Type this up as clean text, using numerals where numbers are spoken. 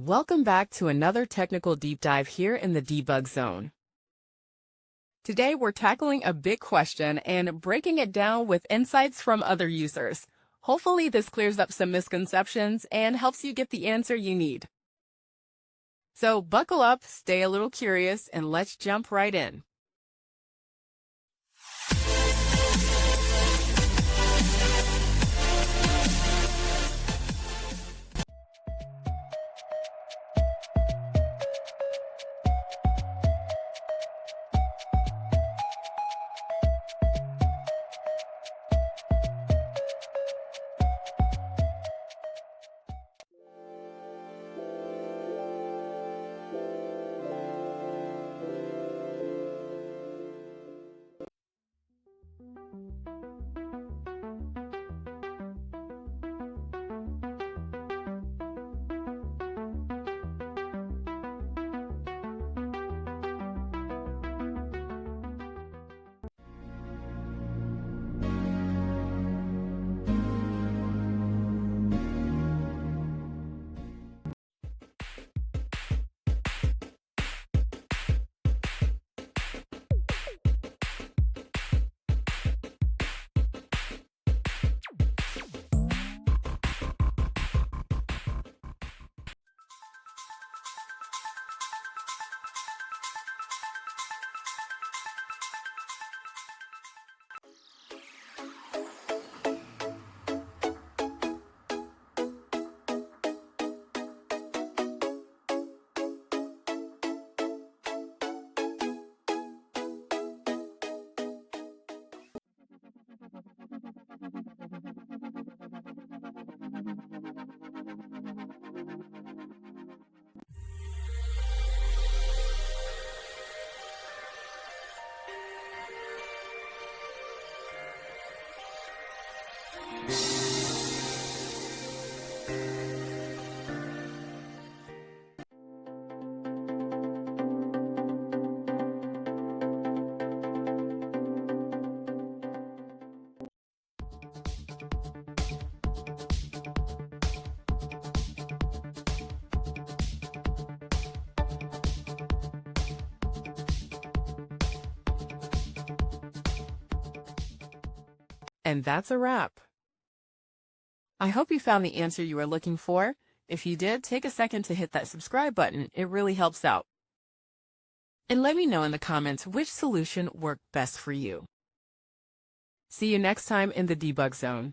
Welcome back to another technical deep dive here in the debug zone. Today we're tackling a big question and breaking it down with insights from other users. Hopefully this clears up some misconceptions and helps you get the answer you need. So buckle up, stay a little curious, and let's jump right in. And that's a wrap. I hope you found the answer you were looking for. If you did, take a second to hit that subscribe button. It really helps out. And let me know in the comments which solution worked best for you. See you next time in the debug zone.